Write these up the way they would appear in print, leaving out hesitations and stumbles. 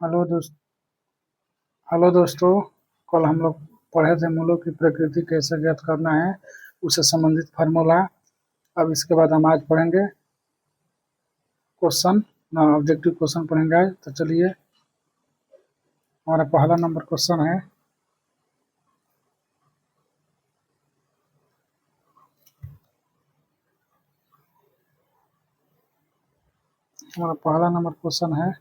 Hello दोस्त hello दोस्तों। कल हम लोग पढ़े थे मूलों की प्रकृति कैसे ज्ञात करना है, उससे संबंधित फार्मूला। अब इसके बाद हम आज पढ़ेंगे क्वेश्चन ना ऑब्जेक्टिव क्वेश्चन पढ़ेंगे आज। तो चलिए, हमारा पहला नंबर क्वेश्चन है। हमारा पहला नंबर क्वेश्चन है,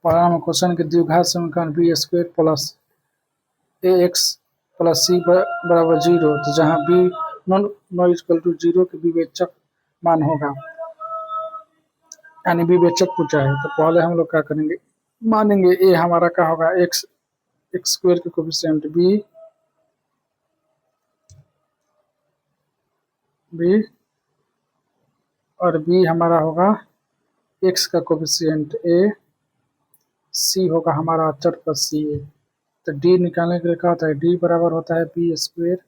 पहला नंबर क्वेश्चन के द्विघात समीकरण b square plus a x plus c बराबर जीरो। तो जहाँ b not equal to zero के विवेचक मान होगा, यानी विवेचक पूछा है। तो पहले हम लोग क्या करेंगे, मानेंगे ए हमारा क्या होगा, एक्स एक्स स्क्वायर के कोफिशिएंट बी और बी हमारा होगा एक्स का कोफिशिएंट ए, सी होगा हमारा अचर पर सी ए। तो डी निकालने के लिए क्या होता है, डी बराबर होता है बी स्क्वायर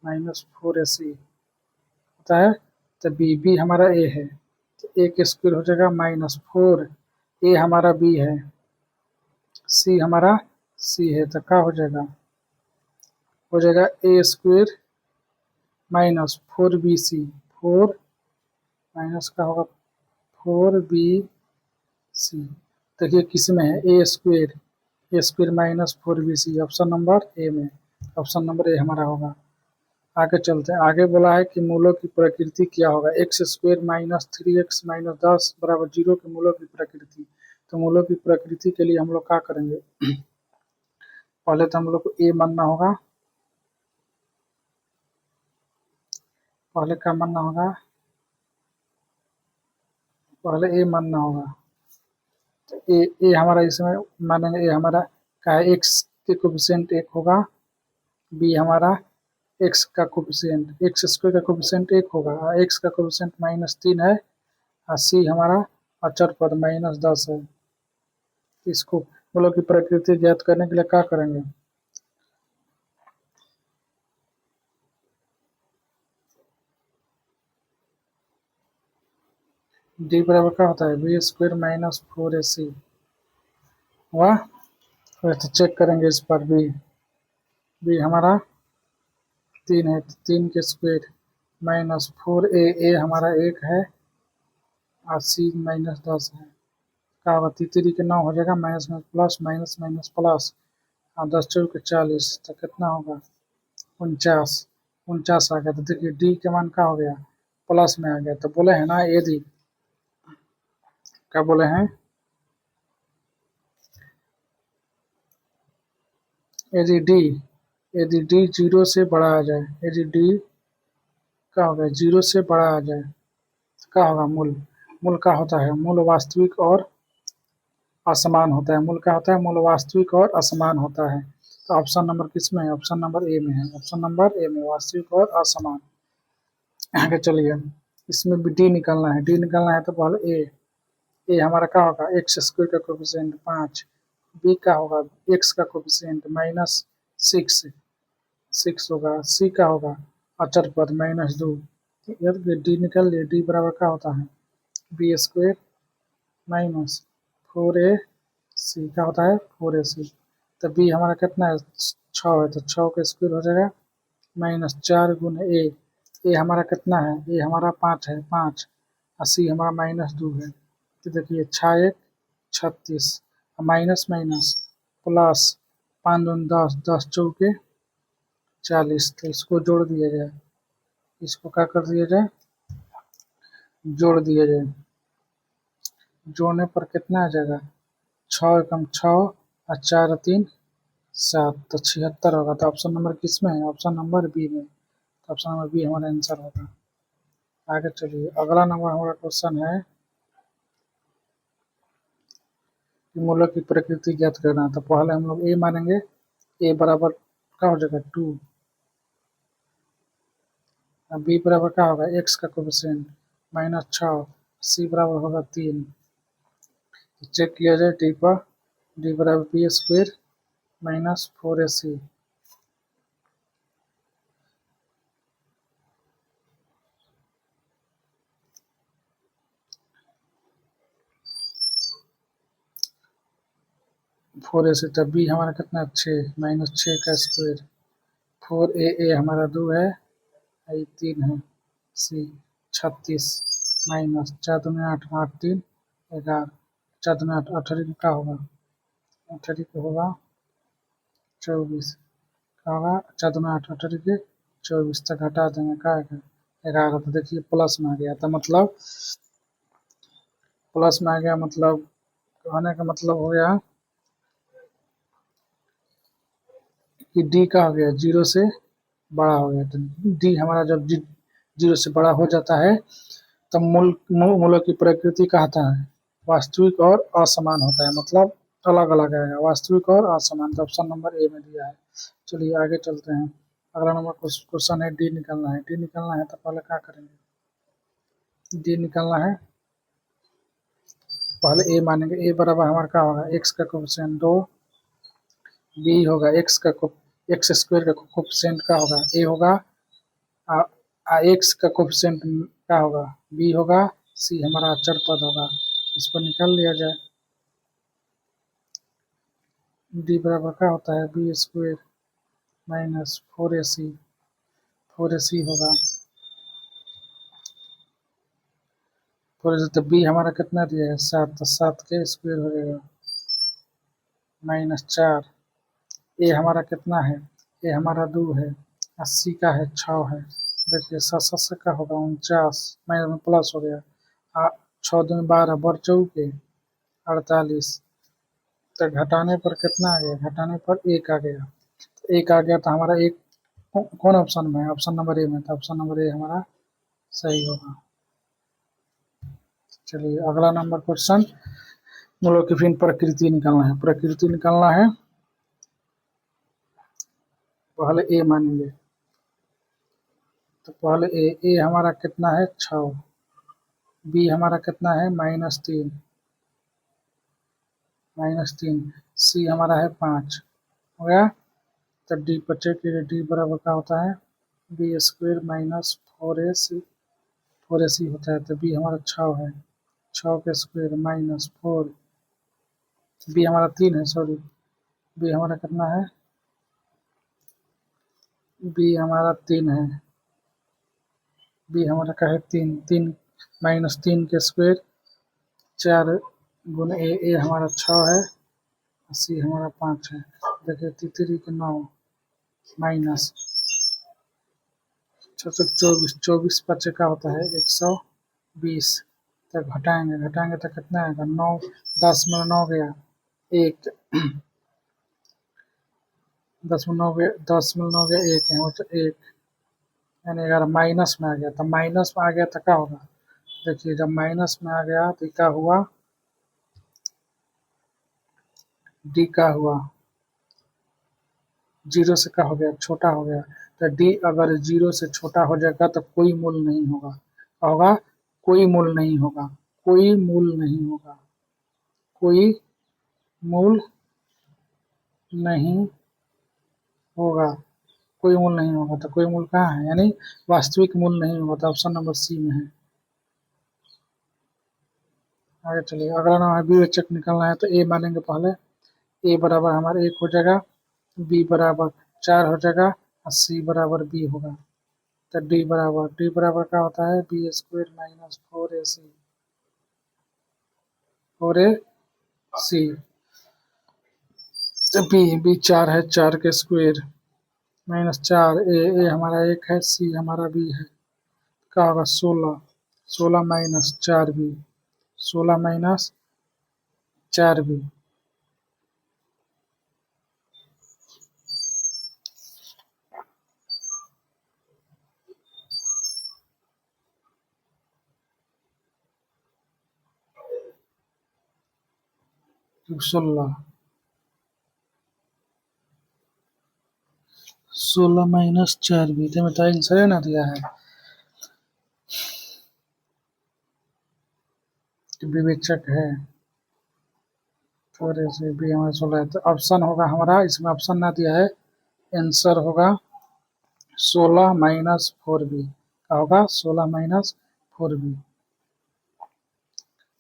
माइनस 4ac होता है। तो बी हमारा ए है, तो ए के स्क्वायर हो जाएगा -4, ए हमारा बी है, सी हमारा सी है। तो क्या हो जाएगा ए स्क्वायर -4bc, 4 माइनस का होगा 4bc। देखिए किस में है, a square -4bc, option number A में, ऑप्शन नंबर ए हमारा होगा। आगे चलते हैं, आगे बोला है कि मूलों की प्रकृति क्या होगा, एक्स स्क्वायर -3x - 10 बराबर जीरो के मूलों की प्रकृति। तो मूलों की प्रकृति के लिए हम लोग क्या करेंगे, पहले तो हम लोग को ए मानना होगा, पहले क्या मानना होगा, पहले ए मानना होगा। तो ए हमारा इसमें मानेंगे, ए हमारा क्या है, एक्स के कोफिशिएंट 1 होगा, बी हमारा एक्स का कोफिशिएंट एक्स स्क्वायर का कोफिशिएंट 1 होगा, एक्स का कोफिशिएंट -3 है, और सी हमारा अचर पद -10 है। इसको मूलों की प्रकृति ज्ञात करने के लिए क्या करेंगे, डी बराबर क्या होता है, बी स्क्वायर -4ac हुआ। फिर तो चेक करेंगे इस पर, बी हमारा 3 है, तो 3 के स्क्वायर -4a, ए हमारा 1 है, और सी -10 है। क्या होगा, 3 के 9 हो जाएगा, माइनस में प्लस, माइनस माइनस प्लस, और 10 चौके 40, तो कितना होगा 49 आ गया। तो देखिए डी के मान क्या हो गया, प्लस में आ गया। तो बोले हैं ना, यदि क्या बोले हैं, यदि डी जीरो से बड़ा आ जाए, यदि डी क्या होगा, जीरो से बड़ा आ जाए, तो क्या होगा, मूल क्या होता है, मूल वास्तविक और असमान होता है। मूल क्या होता है, मूल वास्तविक और असमान होता है। तो ऑप्शन नंबर किस में है, ऑप्शन नंबर ए में है, ऑप्शन नंबर ए में, वास्तविक और असमान। आगे चलिए, इसमें भी डी निकालना है, डी निकालना है तो पहले ए हमारा क्या होगा, एक्स स्क्वायर का कोफिशिएंट 5, बी का होगा एक्स का कोफिशिएंट -6 होगा, सी का होगा अचर पद -2। यदि डी निकल लिए, डी बराबर क्या होता है, बी स्क्वायर -4ac क्या होता है, 4ac। तो बी हमारा कितना है, 6 है, तो 6 का स्क्वायर हो जाएगा -4 गुना ए हमारा कितना है, ए हमारा 5 है, 5, और सी हमारा -2 है। तो देखिए 6 1 36, माइनस माइनस प्लस, 5 दूनी 10, 10 चौके 40। तो इसको जोड़ दिया जाए, इसको क्या कर दिया जाए, जोड़ दिया जाए, जोड़ने पर कितना आ जाएगा, 6 एकम 6, और 4 3 7, तो 76 होगा। तो ऑप्शन नंबर किस में है, ऑप्शन नंबर बी में। तो ऑप्शन नंबर बी हमारा आंसर होगा। आगे चलिए, अगला नंबर हमारा क्वेश्चन है कि मूलों की प्रकृति ज्ञात करना। तो पहले हम लोग ए मानेंगे, ए बराबर क्या हो जाएगा 2, बी बराबर क्या होगा, एक्स का कोफिशिएंट -6, सी बराबर होगा 3। चेक किया जाए डी पर, डी बराबर बी स्क्वायर -4ac। 4 ए से, तब बी हमारा कितना 6 माइनस 6 का स्क्वायर। 4 ए हमारा 2 है, ये 3 है, सी 36 माइनस 4 दूनी 8, 8 3 11, 4 दूनी 8, 18 का होगा, 18 का होगा 24 का होगा, 4 दूनी 8, 18 के 24 तक घटा देंगे का 11। तो देखिए प्लस में आ गया, तो मतलब प्लस में आ गया, मतलब कहने का मतलब हो गया कि डी का हो गया 0 से बड़ा हो गया। तो डी हमारा जब 0 से बड़ा हो जाता है तब मूलों की प्रकृति कहता है वास्तविक और असमान होता है, मतलब अलग अलग आएगा, वास्तविक और असमान। तो ऑप्शन नंबर ए में दिया है। चलिए आगे चलते हैं। अगला नंबर क्वेश्चन है, डी निकालना है। डी निकालना है तो पहले क्या करेंगे, डी निकालना है, पहले ए मानेंगे। ए बराबर हमारा क्या होगा, एक्स का कोफिशिएंट 2, बी होगा एक्स स्क्वायर का कोफिशिएंट का होगा ए होगा, एक्स का कोफिशिएंट क्या होगा बी होगा, सी हमारा अचर पद होगा। इस पर निकाल लिया जाए। डी बराबर क्या होता है, b square minus 4ac, 4ac होगा, 4ac। तो बी हमारा कितना दिया है 7, तो 7 के स्क्वायर हो जाएगा माइनस 4। ए हमारा कितना है, ए हमारा 2 है, 80 का है 6 है। देखिए 7 का होगा 49 माइनस में प्लस हो गया, 6 दूनी 12 बढ़ 4 के 48। तो घटाने पर कितना आ गया, घटाने पर 1 आ गया। तो 1 आ गया तो हमारा एक कौन ऑप्शन में है, ऑप्शन नंबर ए में। तो ऑप्शन नंबर ए हमारा सही होगा। चलिए अगला नंबर क्वेश्चन, मूलों की फिर प्रकृति निकालना है। प्रकृति निकालना है, पहले ए मानेंगे। तो पहले ए हमारा कितना है 6, बी हमारा कितना है -3, सी हमारा है 5 हो गया। तो डी बचे के डी बराबर का होता है बी स्क्वायर माइनस 4ac होता है। तो बी हमारा 6 है, 6 के स्क्वायर माइनस 4, बी हमारा 3 है, सॉरी बी हमारा कितना है, बी हमारा 3 है, बी हमारा का है 3, 3 माइनस 3 के स्क्वायर 4 गुने ए हमारा 6 है, सी हमारा 5 है। देखिए 3 के 9 माइनस 24, 24 बच्चे का होता है 120। तो घटाएंगे तो कितना आएगा 9, 10 में 9 गया 1, 10 में 9 गया, 10 में 9 गया 1 है, तो 1 यानी अगर माइनस में आ गया, तो माइनस में आ गया तो क्या होगा, देखिए जब माइनस में आ गया तो क्या हुआ, डी का हुआ 0 से क्या हो गया, छोटा हो गया। तो डी अगर 0 से छोटा हो जाएगा तो कोई मूल नहीं होगा, होगा कोई मूल नहीं होगा, कोई मूल नहीं होगा, कोई मूल नहीं होगा, कोई मूल नहीं होगा। तो कोई मूल कहाँ है, यानी वास्तविक मूल नहीं होगा। तो ऑप्शन नंबर सी में है। आगे चलिए अगला नाम है विवेचक निकालना है। तो ए मानेंगे पहले, ए बराबर हमारा 1 हो जाएगा, बी बराबर 4 हो जाएगा और सी बराबर बी होगा। तो डी बराबर क्या होता है, बी स्क्वायर माइनस 4ac। तो बी 4 है, 4 के स्क्वायर माइनस 4, ए हमारा 1 है, सी हमारा बी है, क्या होगा 16, 16 minus 4b, 16 minus 4b। 16 minus 4b, तो मैं आंसर है ना दिया है विवेचक है, थोड़े से भी हमारा 16 है। तो ऑप्शन होगा हमारा, इसमें ऑप्शन ना दिया है, आंसर होगा 16 माइनस 4b। क्या होगा 16 माइनस 4b,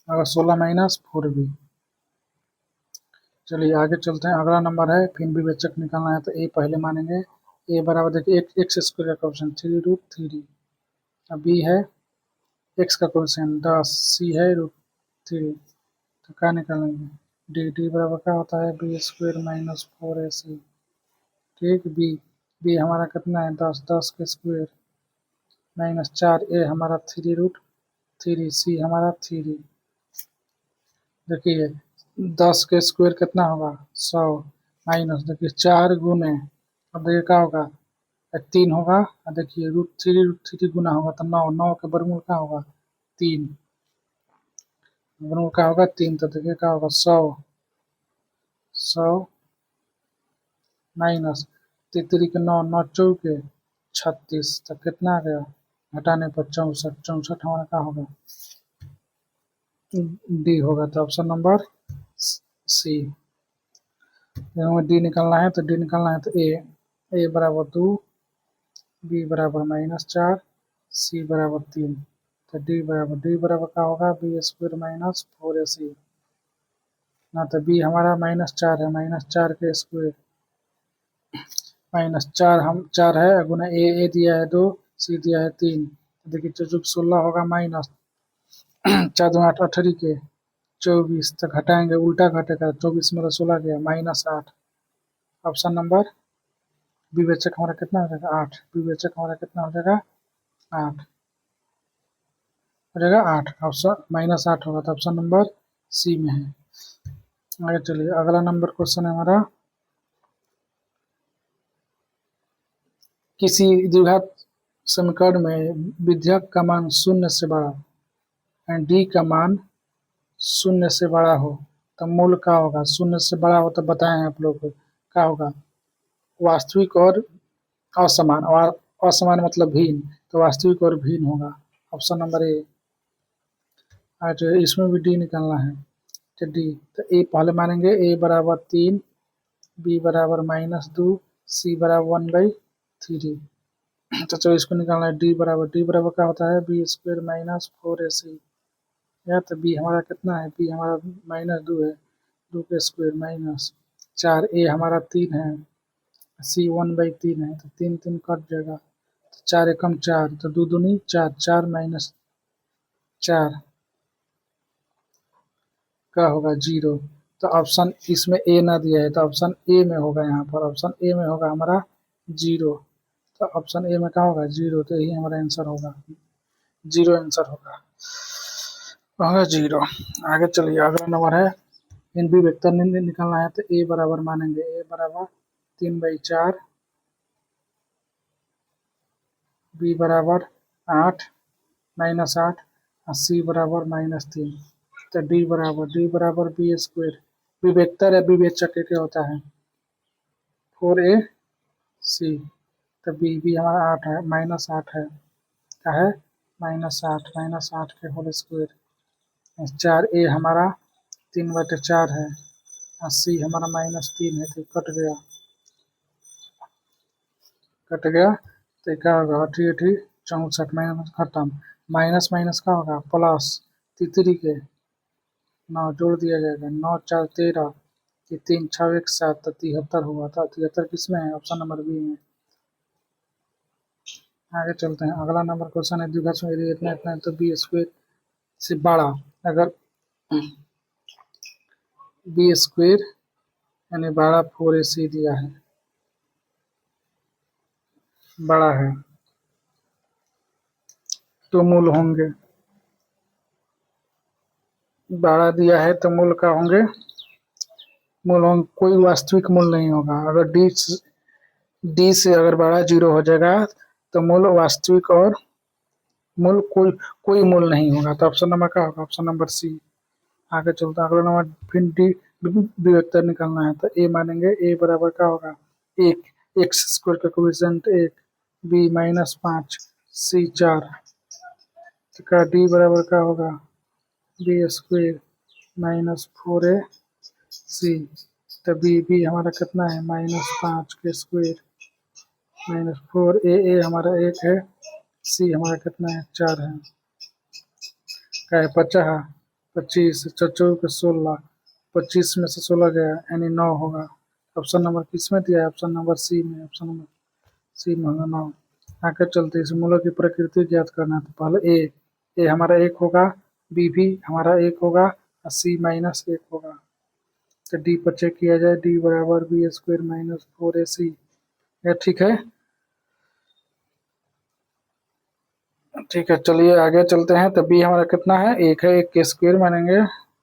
अगर 16 माइनस 4b। चलिए आगे चलते हैं। अगला नंबर है, फिर विवेचक निकालना है तो ए पहले मानेंगे। ए बराबर देखिए एक्स स्क्वायर का क्वेश्चन 3√3। अब बी है एक्स का क्वेश्चन 10, सी है √3। तो क्या निकालेंगे? डी डी बराबर क्या होता है? B square minus 4ac। ठीक, बी बी हमारा कितना है? 10, 10 के स्क्वायर माइनस 4, ए हमारा 3√3, सी हमारा 3। देखिए 10 के स्क्वायर कितना होगा? 100 माइनस देखिए 4 गुने, अब देखिए क्या होगा? 3 होगा। और देखिए √3 गुना होगा तो 9, 9 के वर्गमूल क्या होगा? 3, वर्गमूल क्या होगा? 3। तो देखिए क्या होगा? 100 माइनस 3 के 9, 9 चौके 36, तो कितना आ गया? घटाने पर 64, 64 हमारा क्या होगा? डी होगा। तो ऑप्शन नंबर सी। हमें डी निकालना है तो डी निकालना है तो ए बराबर 2, बी बराबर -4, सी बराबर 3। तो डी बराबर क्या होगा? B square minus 4ac। ना तो बी हमारा -4 है, -4 के स्क्वायर -4 हम 4 है गुना ए दिया है 2, सी दिया है 3। देखिए 16 होगा माइनस 4 2 8 18 के 24, तक घटाएंगे उल्टा घटेगा। 24 में 16 गया -8। ऑप्शन नंबर विवेचक हमारा कितना हो जाएगा? 8। विवेचक हमारा कितना हो जाएगा? 8 हो जाएगा। 8 ऑप्शन -8 होगा तो ऑप्शन नंबर सी में है। आगे चलिए, अगला नंबर क्वेश्चन है हमारा, किसी द्विघात समीकरण में विध्यक का मान 0 से बड़ा एंड डी का मान 0 से बड़ा हो तो मूल क्या होगा? 0 से बड़ा हो तो बताएं आप लोग को क्या होगा? वास्तविक और असमान, और असमान मतलब भिन्न, तो वास्तविक और भिन्न होगा। ऑप्शन नंबर ए। आज इसमें भी डी निकालना है तो डी, तो ए पहले मानेंगे। ए बराबर 3, बी बराबर -2, सी बराबर 1/3। तो चलो इसको निकालना है। डी बराबर क्या होता है? B square minus 4ac। या तो बी हमारा कितना है? बी हमारा -2 है, 2 के स्क्वायर माइनस 4, ए हमारा 3 है, सी 1/3 है, तो 3 3 कट जाएगा, 4 एकम 4, तो 2 दूनी 4, 4 माइनस 4 का होगा 0। तो ऑप्शन इसमें ए ना दिया है तो ऑप्शन ए में होगा। यहाँ पर ऑप्शन ए में होगा हमारा 0। तो ऑप्शन ए में क्या होगा? 0। तो यही हमारा आंसर होगा, 0 आंसर होगा, 0। आगे चलिए, अगला नंबर है, इन भी वेक्टर निकालना है तो ए बराबर मानेंगे। ए बराबर 3/4, बी बराबर 8 -8, और सी बराबर -3। तो डी बराबर बी स्क्वायर, बी वेक्टर है, बी वेक्टर क्या होता है? 4ac। तो बी हमारा 8 है, -8 है, क्या है? -8, -8 के होल स्क्वायर 4, ए हमारा 3/4 है, और सी हमारा -3 है, तो कट गया। तो क्या होगा? 8 8 64 माइनस खत्म। माइनस माइनस का होगा प्लस, तितरी के 9 जोड़ दिया जाएगा, 9 4 13, 3 6 1 7, तो 73 हुआ था। 73 किसमें है? ऑप्शन नंबर बी में। आगे चलते हैं, अगला नंबर क्वेश्चन है, द्विघात में यदि इतना इतना है तो बी स्क्वायर से बड़ा, अगर बी स्क्वायर यानी बड़ा 4ac दिया है, बड़ा है, तो मूल होंगे। बड़ा दिया है तो मूल का होंगे? मूल होंगे, कोई वास्तविक मूल नहीं होगा। अगर डी से अगर बड़ा 0 हो जाएगा तो मूल वास्तविक, और मूल कोई मूल नहीं होगा। तो ऑप्शन नंबर क्या होगा? Option number c. आगे चलता है, अगला नंबर फिर डी बी वेक्टर निकालना है तो ए मानेंगे। ए बराबर क्या होगा? 1, एक्स स्क्वायर का कोएफिशिएंट 1, बी -5, सी 4। तो का डी बराबर क्या होगा? B square -4ac। तो बी हमारा कितना है? -5 के स्क्वायर -4, ए हमारा 1 है, सी हमारा कितना है? 4 है, क्या है? 50, 25 चौचौ के 16, 25 में से 16 गया यानी 9 होगा। ऑप्शन नंबर किस में दिया है? ऑप्शन नंबर सी में। ऑप्शन नंबर सी में होगा 9। आगे चलते इस मूलों की प्रकृति ज्ञात करना है। तो पहले ए हमारा 1 होगा, बी भी हमारा 1 होगा और सी -1 होगा। तो डी पर चेक किया जाए, डी बराबर बी स्क्वायर माइनस 4ac। यह ठीक है? ठीक है, चलिए आगे चलते हैं। तो बी हमारा कितना है? 1 है, 1 के स्क्वायर मानेंगे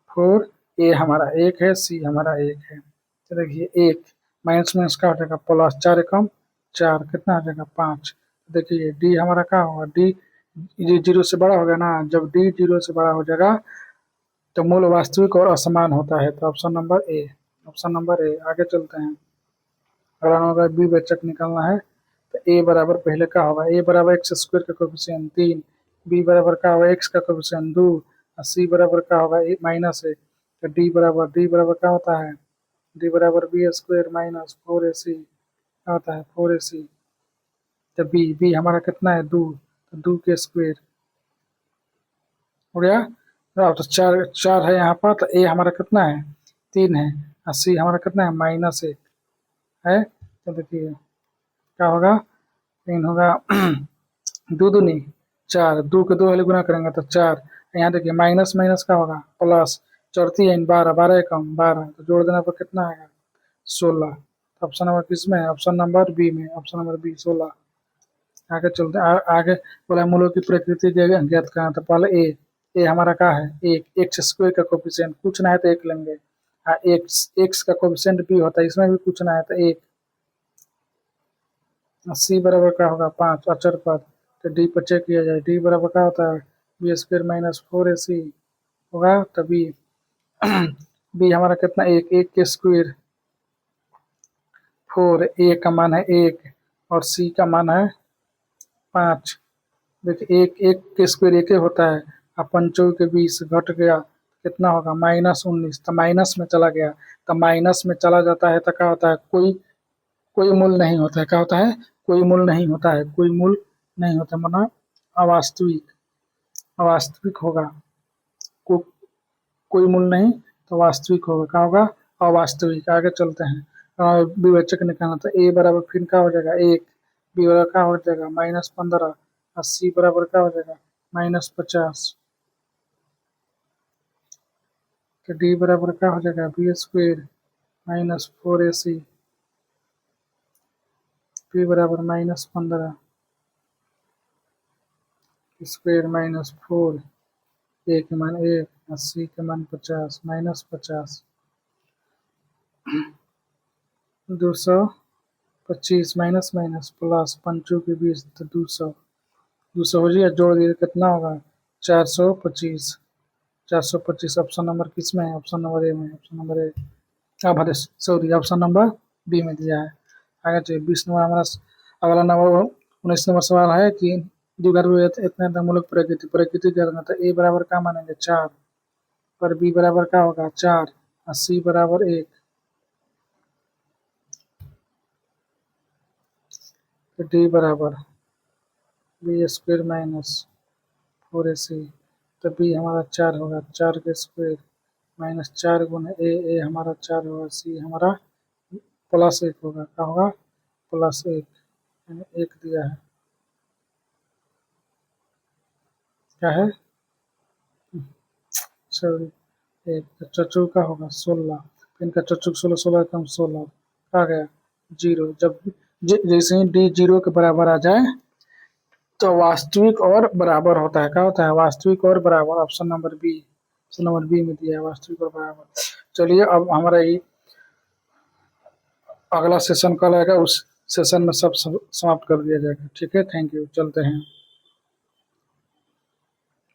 4। ए हमारा 1 है, सी हमारा 1 है। तो देखिए 1 माइनस माइनस का हो जाएगा प्लस, 4 एकम 4 कितना हो जाएगा 5। देखिए डी हमारा क्या होगा? डी ये 0 से बड़ा होगा ना। जब डी 0 से बड़ा हो जाएगा तो मूल वास्तविक और असमान होता है। तो ऑप्शन नंबर ए। ऑप्शन नंबर ए। आगे चलते हैं। अगर हमें बी बेचक निकालना है तो ए बराबर पहले क्या होगा? ए बराबर एक्स स्क्वायर का कोफिशिएंट 3, बी बराबर क्या होगा? एक्स का कोफिशिएंट 2 और सी बराबर क्या होगा? -1। तो डी बराबर क्या होता है? डी बराबर बी स्क्वायर माइनस 4ac क्या होता है? 4ac। तो बी हमारा कितना है? 2। तो 2 के स्क्वायर हो गया। तो चार है यहाँ पर। तो ए हमारा कितना है? 3 है और सी हमारा कितना है? -1 है। तो देखिए क्या होगा? 3 होगा 2 दूनी 4, 2 के 2 वाले गुना करेंगे तो 4। यहाँ देखिए माइनस माइनस का होगा प्लस, चौथी है 12, 12 एकम 12, तो जोड़ देने पर कितना आएगा? 16। ऑप्शन नंबर किस में है? ऑप्शन नंबर बी में। Option number b 16। आगे चलते आगे बोला मूलों की प्रकृति ज्ञात करना। तो पहले ए हमारा क्या है? 1 एक्स स्क्वायर का कोफिशिएंट पूछना है तो 1 लेंगे। एक्स का कोफिशिएंट भी होता है, इसमें भी पूछना है तो 1। सी बराबर क्या होगा? 5 अचर पद। तो डी पर चेक किया जाए, डी बराबर क्या होता है? बी स्क्वायर माइनस 4ac होगा। तो बी बी हमारा कितना? 1 के स्क्वायर 4, ए का मान है 1 और सी का मान है 5। देखिए 1 के स्क्वायर 1 होता है, अब 5 के 20 घट गया कितना होगा? -19। तो माइनस में चला गया। तो माइनस में चला जाता है तो क्या होता है? कोई कोई मूल नहीं होता है। क्या होता है? कोई मूल नहीं होता है। कोई मूल नहीं होता मतलब अवास्तविक। अवास्तविक होगा। को, कोई मूल नहीं तो वास्तविक होगा। क्या होगा? अवास्तविक। आगे चलते हैं। विवेचक निकालना। तो ए बराबर फिर क्या हो जाएगा? 1, बी बराबर क्या हो जाएगा? -15 और सी बराबर क्या हो जाएगा? -50। तो डी बराबर क्या हो जाएगा? B square minus 4ac, B बराबर -15 स्क्वायर माइनस 4, ए के मान 1 और सी के मान 50 -50। 225 माइनस माइनस प्लस 5 के 20 तो 200 हो जाएगा। जोड़ दिए कितना होगा? 425। 425 ऑप्शन नंबर किस में है? ऑप्शन नंबर ए में। ऑप्शन नंबर ए। अब अरे सॉरी, ऑप्शन नंबर बी में दिया है। आगे चलिए 20 नंबर हमारा अगला नंबर 19 नंबर सवाल है कि द्विघात इतने मूलक प्रकृति प्रकृति करना। तो ए बराबर क्या मानेंगे? 4 पर बी बराबर क्या होगा? 4 और सी बराबर 1। तो डी बराबर बी स्क्वायर माइनस 4ac। तो बी हमारा 4 होगा, 4 के स्क्वायर माइनस 4 गुना ए हमारा 4 होगा, सी हमारा +1 होगा। क्या होगा? +1 यानी 1 दिया है। क्या है? सॉरी 1। चचू का होगा 16। इनका चचू 16, 16 कम 16 आ गया 0। जब जैसे ही डी 0 के बराबर आ जाए तो वास्तविक और बराबर होता है। क्या होता है? वास्तविक और बराबर। Option number b. Option number b में दिया है वास्तविक और बराबर। चलिए अब हमारा ये अगला सेशन कल आएगा, उस सेशन में सब समाप्त कर दिया जाएगा। ठीक है, थैंक यू। चलते हैं।